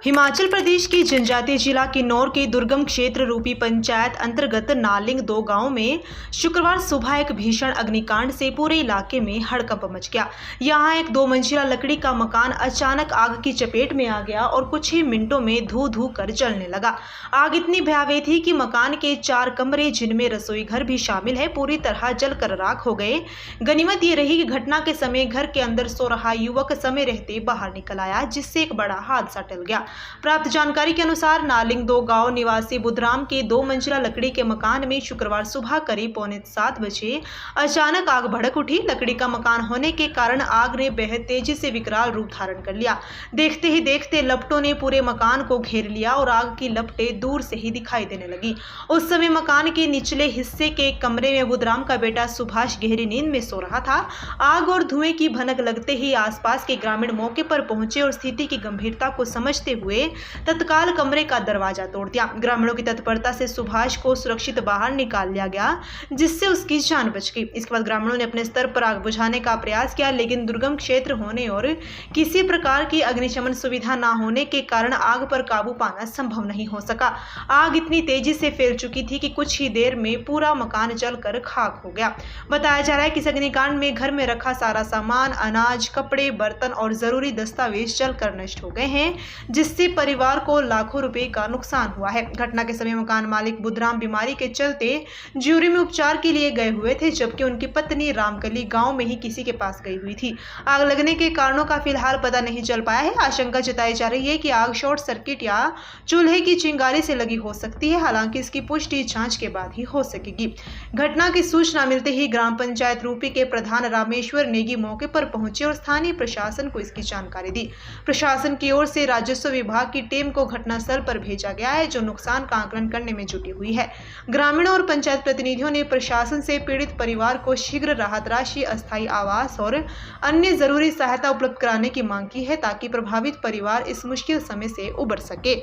हिमाचल प्रदेश के जनजातीय जिला किन्नौर के दुर्गम क्षेत्र रूपी पंचायत अंतर्गत नालिंग 2 गांव में शुक्रवार सुबह एक भीषण अग्निकांड से पूरे इलाके में हड़कंप मच गया। यहां एक 2 मंजिला लकड़ी का मकान अचानक आग की चपेट में आ गया और कुछ ही मिनटों में धू धू कर जलने लगा। आग इतनी भयावह थी कि मकान के 4 कमरे, जिनमें रसोई घर भी शामिल है, पूरी तरह जलकर राख हो गए। गनीमत ये रही कि घटना के समय घर के अंदर सो रहा युवक समय रहते बाहर निकल आया, जिससे एक बड़ा हादसा टल गया। प्राप्त जानकारी के अनुसार नालिंग 2 गांव निवासी बुधराम के 2 मंजिला लकड़ी के मकान में शुक्रवार सुबह करीब 6:45 बजे अचानक आग भड़क उठी। लकड़ी का मकान होने के कारण आग ने बेहद तेजी से विकराल रूप धारण कर लिया। देखते ही देखते लपटों ने पूरे मकान को घेर लिया और आग की लपटें दूर से ही दिखाई देने लगी। उस समय मकान के निचले हिस्से के कमरे में बुधराम का बेटा सुभाष गहरी नींद में सो रहा था। आग और धुएं की भनक लगते ही आसपास के ग्रामीण मौके पर पहुंचे और स्थिति की गंभीरता को समझते हुए तत्काल कमरे का दरवाजा तोड़ दिया। ग्रामीणों की तत्परता से सुभाष को सुरक्षित बाहर निकाल लिया गया, जिससे उसकी जान बच गई। इसके बाद ग्रामीणों ने अपने स्तर पर आग बुझाने का प्रयास किया, लेकिन दुर्गम क्षेत्र होने और किसी प्रकार की अग्निशमन सुविधा न होने के कारण आग पर काबू पाना संभव नहीं हो सका। आग इतनी तेजी से फैल चुकी थी कि कुछ ही देर में पूरा मकान जलकर खाक हो गया। बताया जा रहा है कि इस अग्निकांड में घर में रखा सारा सामान, अनाज, कपड़े, बर्तन और जरूरी दस्तावेज जलकर नष्ट हो गए हैं, जिससे परिवार को लाखों रुपए का नुकसान हुआ है। घटना के समय मकान मालिक बुधराम बीमारी के चलते ज्यूरी में उपचार के लिए गए हुए थे, जबकि उनकी पत्नी रामकली गांव में ही किसी के पास गई हुई थी। आग लगने के कारणों का फिलहाल पता नहीं चल पाया है। आशंका जताई जा रही है कि आग शॉर्ट सर्किट या चूल्हे की चिंगारी से लगी हो सकती है। हालांकि इसकी पुष्टि जांच के बाद ही हो सकेगी। घटना की सूचना मिलते ही ग्राम पंचायत रूपी के प्रधान रामेश्वर नेगी मौके पर पहुंचे और स्थानीय प्रशासन को इसकी जानकारी दी। प्रशासन की ओर से राजस्व विभाग की टीम को घटनास्थल पर भेजा गया है, जो नुकसान का आकलन करने में जुटी हुई है। ग्रामीणों और पंचायत प्रतिनिधियों ने प्रशासन से पीड़ित परिवार को शीघ्र राहत राशि, अस्थायी आवास और अन्य जरूरी सहायता उपलब्ध कराने की मांग की है, ताकि प्रभावित परिवार इस मुश्किल समय से उबर सके।